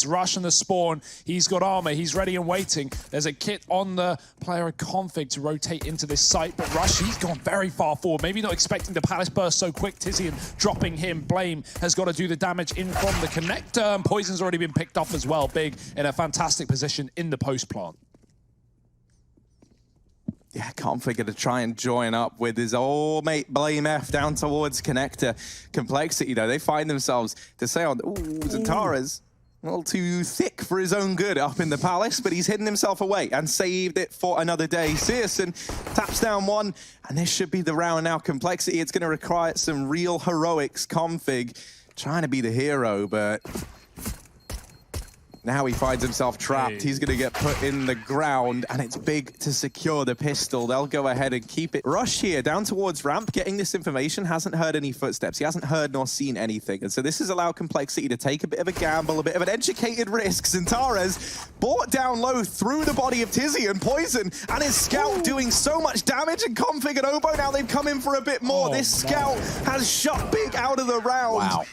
It's Rush and the spawn. He's got armor. He's ready and waiting. There's a kit on the player config to rotate into this site, but Rush, he's gone very far forward. Maybe not expecting the Palace burst so quick. Tizian dropping him. Blame has got to do the damage in from the connector, and Poison's already been picked off as well. Big in a fantastic position in the post plant. Yeah, Config to try and join up with his old mate Blame F down towards connector. Complexity, though, they find themselves to say on, ooh, Zantara's a little too thick for his own good up in the Palace, but he's hidden himself away and saved it for another day. Searson taps down one, and this should be the round now. Complexity, it's going to require some real heroics. Config trying to be the hero, but now he finds himself trapped. He's going to get put in the ground, and it's Big to secure the pistol. They'll go ahead and keep it. Rush here, down towards ramp, getting this information, hasn't heard any footsteps. He hasn't heard nor seen anything. And so this has allowed Complexity to take a bit of a gamble, a bit of an educated risk. Zantara's brought down low through the body of Tizian. Poison and his scout doing so much damage, and Config and Oboe, now they've come in for a bit more. This scout has shut Big out of the round. Wow.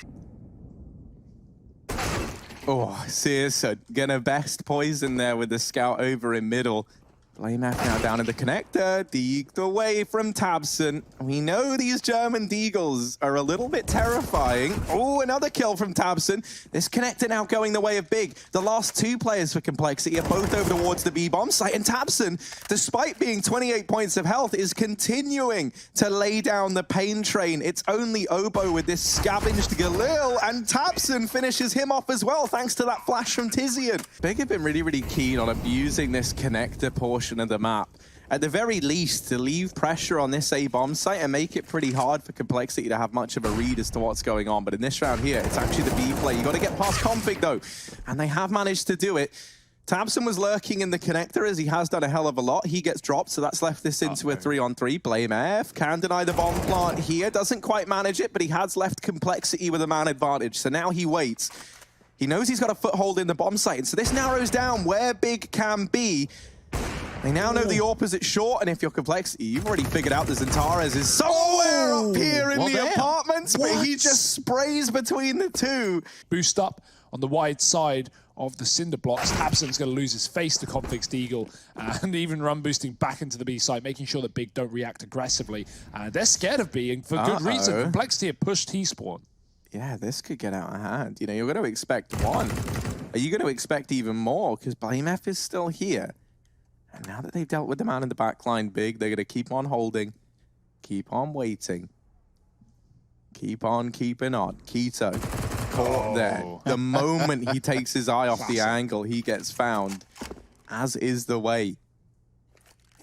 Oh, Searson gonna best Poison there with the scout over in middle. Blame F now down in the connector, deeked away from Tabson. We know these German Deagles are a little bit terrifying. Oh, another kill from Tabson. This connector now going the way of Big. The last two players for Complexity are both over towards the B-bomb site, and Tabson, despite being 28 points of health, is continuing to lay down the pain train. It's only Oboe with this scavenged Galil, and Tabson finishes him off as well, thanks to that flash from Tizian. Big have been really keen on abusing this connector portion of the map. At the very least, to leave pressure on this A-bomb site and make it pretty hard for Complexity to have much of a read as to what's going on. But in this round here, it's actually the B play. You got to get past Config, though. And they have managed to do it. Tabson was lurking in the connector, as he has done a hell of a lot. He gets dropped, so that's left this into a 3-on-3. Blame F can deny the bomb plant here. Doesn't quite manage it, but he has left Complexity with a man advantage. So now he waits. He knows he's got a foothold in the bomb site, and so this narrows down where Big can be. They now know the AWP is at short, and if you're Complexity, you've already figured out that Zantara's is somewhere up here in the apartments, but he just sprays between the two. Boost up on the wide side of the cinder blocks. Tabson's going to lose his face to Config's Deagle, and even run boosting back into the B site, making sure that Big don't react aggressively. They're scared of being, for good reason. Complexity have pushed T-spawn. Yeah, this could get out of hand. You know, you're going to expect one. Are you going to expect even more? Because Blame F is still here. And now that they've dealt with the man in the back line, Big, they're going to keep on holding, keep on waiting, keep on keeping on. Keto caught there. The moment he takes his eye off the angle, he gets found, as is the way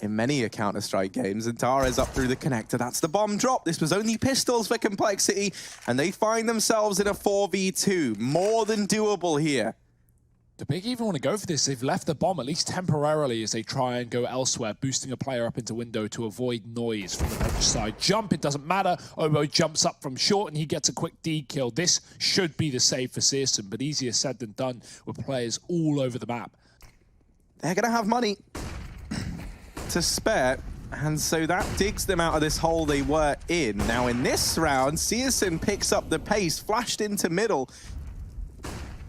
in many a Counter-Strike games. And Tara's up through the connector. That's the bomb drop. This was only pistols for Complexity, and they find themselves in a 4v2. More than doable here. Do Big even want to go for this? They've left the bomb, at least temporarily, as they try and go elsewhere, boosting a player up into window to avoid noise from the bench side. Jump, it doesn't matter. Oboe jumps up from short, and he gets a quick D kill. This should be the save for Searson, but easier said than done with players all over the map. They're going to have money to spare, and so that digs them out of this hole they were in. Now, in this round, Searson picks up the pace, flashed into middle.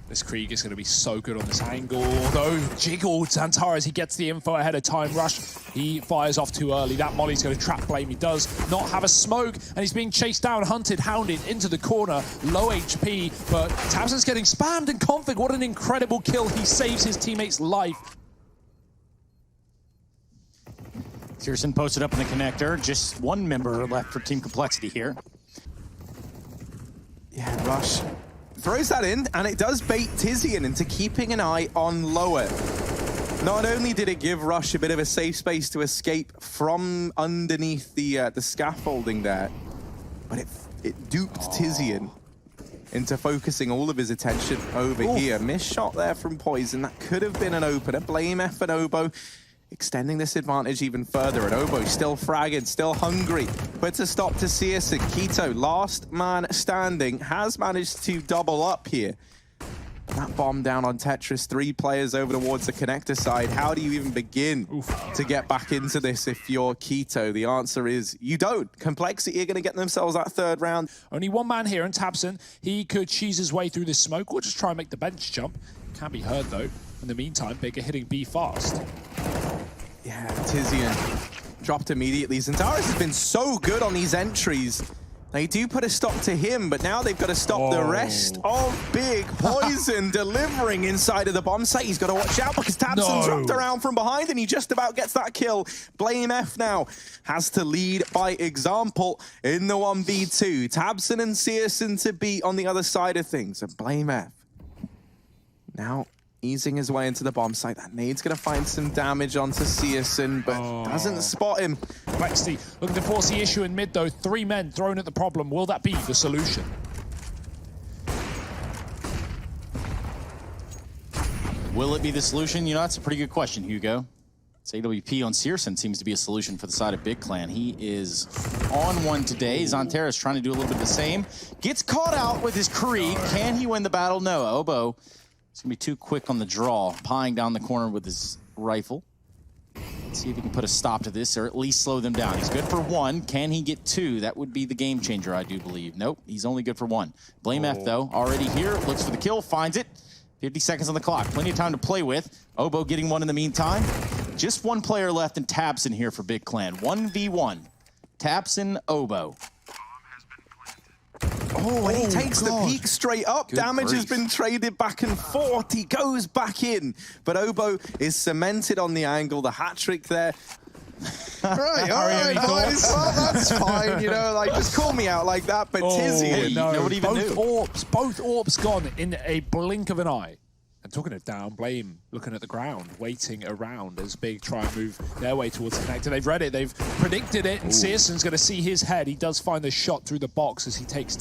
This Krieg is going to be so good on this angle, though. Jiggled Zantara as he gets the info ahead of time. Rush, he fires off too early. That molly's going to trap Blame. He does not have a smoke, and he's being chased down, hunted, hounded into the corner. Low HP, but Tabson's getting spammed, and Config, what an incredible kill. He saves his teammate's life. Searson posted up in the connector. Just one member left for Team Complexity here. Yeah, Rush throws that in, and it does bait Tizian into keeping an eye on lower. Not only did it give Rush a bit of a safe space to escape from underneath the scaffolding there, but it duped Tizian into focusing all of his attention over here. Missed shot there from Poison. That could have been an opener. Blame F and Oboe extending this advantage even further, and Oboe still fragging, still hungry. Puts a stop to Searson. Keto, last man standing, has managed to double up here. That bomb down on Tetris, 3 players over towards the connector side. How do you even begin to get back into this if you're Keto? The answer is you don't. Complexity are going to get themselves that 3rd round. Only one man here, and Tabson, he could cheese his way through this smoke or just try and make the bench jump. Can be heard, though. In the meantime, Big are hitting B fast. Yeah, Tizian dropped immediately. Xantares has been so good on these entries. They do put a stop to him, but now they've got to stop the rest of Big. Poison delivering inside of the bomb site. He's got to watch out because Tabson's dropped around from behind and he just about gets that kill. Blame F now has to lead by example in the 1v2. Tabson and Searson to beat on the other side of things. And Blame F now easing his way into the bomb site. That nade's going to find some damage onto Searson, but doesn't spot him. Complexity looking to force the issue in mid, though. 3 men thrown at the problem. Will that be the solution? Will it be the solution? You know, that's a pretty good question, Hugo. It's AWP on Searson seems to be a solution for the side of Big Clan. He is on one today. Xantares trying to do a little bit the same. Gets caught out with his Krieg. Can he win the battle? No. Oboe. It's going to be too quick on the draw, pieing down the corner with his rifle. Let's see if he can put a stop to this or at least slow them down. He's good for 1. Can he get 2? That would be the game changer, I do believe. Nope, he's only good for 1. Blame F, though, already here. Looks for the kill, finds it. 50 seconds on the clock. Plenty of time to play with. Oboe getting 1 in the meantime. Just 1 player left in Tabson here for Big Clan. 1v1. Tabson, Oboe. Oh, and he takes the peek straight up. Good Damage grief. has been traded back and forth. He goes back in. But Oboe is cemented on the angle. The hat trick there. All right, boys. Well, that's fine. You know, like, just call me out like that. But Tizian, no. nobody even knew. Both orbs gone in a blink of an eye. And talking it down, Blame looking at the ground, waiting around as Big try and move their way towards the connector. They've read it, they've predicted it, and Searson's going to see his head. He does find the shot through the box as he takes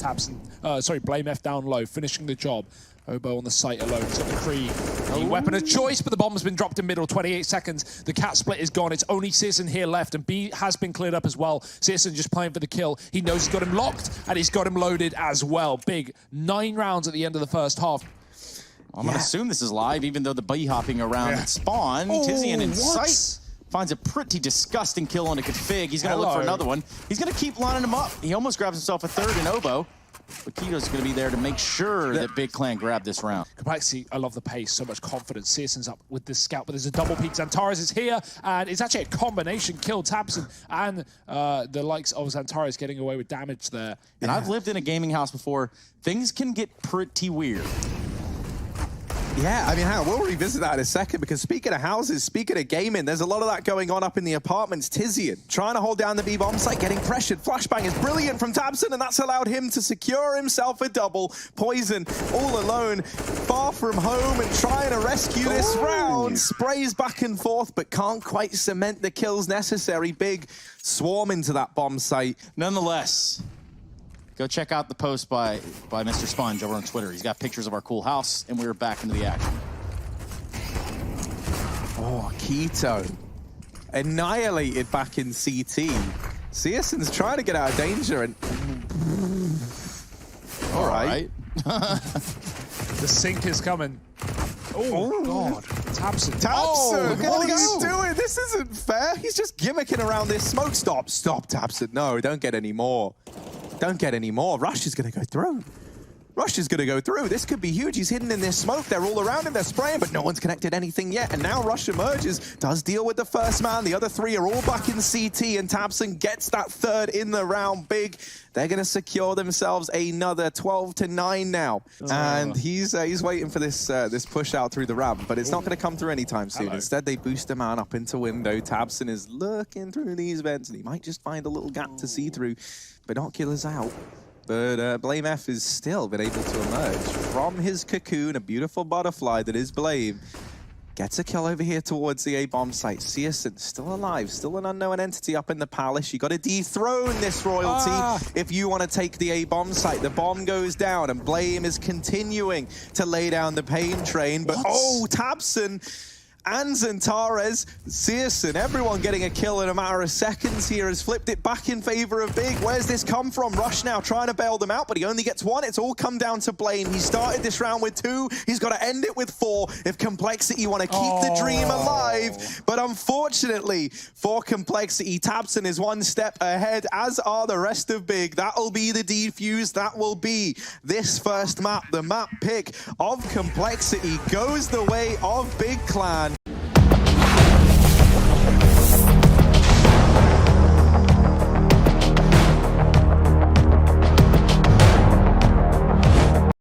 Blame F down low, finishing the job. Oboe on the site alone. He's got the Krieg. The weapon of choice, but the bomb's been dropped in middle. 28 seconds. The cat split is gone. It's only Searson here left, and B has been cleared up as well. Searson just playing for the kill. He knows he's got him locked, and he's got him loaded as well. Big 9 rounds at the end of the first half. I'm going to assume this is live, even though the bee hopping around at spawn. Tizian in sight finds a pretty disgusting kill on a config. He's going to look for another one. He's going to keep lining them up. He almost grabs himself a 3rd in Oboe. But Kito's going to be there to make sure that Big Clan grab this round. Complexity, I love the pace, so much confidence. Searson's up with this scout, but there's a double peek. Xantares is here, and it's actually a combination kill. Tabson and the likes of Xantares getting away with damage there. And I've lived in a gaming house before. Things can get pretty weird. Yeah, I mean, hang on, we'll revisit that in a second because speaking of houses, speaking of gaming, there's a lot of that going on up in the apartments. Tizian trying to hold down the B bomb site, getting pressured. Flashbang is brilliant from Tabson, and that's allowed him to secure himself a double. Poison all alone, far from home, and trying to rescue this round. Sprays back and forth, but can't quite cement the kills necessary. Big swarm into that bomb site. Nonetheless, go check out the post by Mr. Sponge over on Twitter. He's got pictures of our cool house, and we're back into the action. Oh, Keto. Annihilated back in CT. Searson's trying to get out of danger, and... All right. The sink is coming. Oh, God. Tabson. Tabson, Oh, what are you doing? This isn't fair. He's just gimmicking around this smoke. Stop, Tabson. No, don't get any more. Don't get any more. Rush is going to go through. Rush is going to go through. This could be huge. He's hidden in this smoke. They're all around him. They're spraying, but no one's connected anything yet. And now Rush emerges, does deal with the first man. The other 3 are all back in CT, and Tabson gets that 3rd in the round. Big. They're going to secure themselves another 12-9 now. And he's waiting for this this push out through the ramp, but it's not going to come through anytime soon. Instead, they boost a man up into window. Tabson is looking through these vents, and he might just find a little gap to see through. Binoculars out. But Blame F has still been able to emerge from his cocoon, a beautiful butterfly that is Blame. Gets a kill over here towards the A-bomb site. Searson still alive, still an unknown entity up in the palace. You got to dethrone this royalty if you want to take the A-bomb site. The bomb goes down, and Blame is continuing to lay down the pain train. But Tabson and Zantares. Searson, everyone getting a kill in a matter of seconds here, has flipped it back in favor of Big. Where's this come from? Rush now trying to bail them out, but he only gets one. It's all come down to Blame. He started this round with 2. He's got to end it with 4 if Complexity want to keep the dream alive. But unfortunately for Complexity, Tabson is 1 step ahead, as are the rest of Big. That'll be the defuse. That will be this first map. The map pick of Complexity goes the way of Big Clan.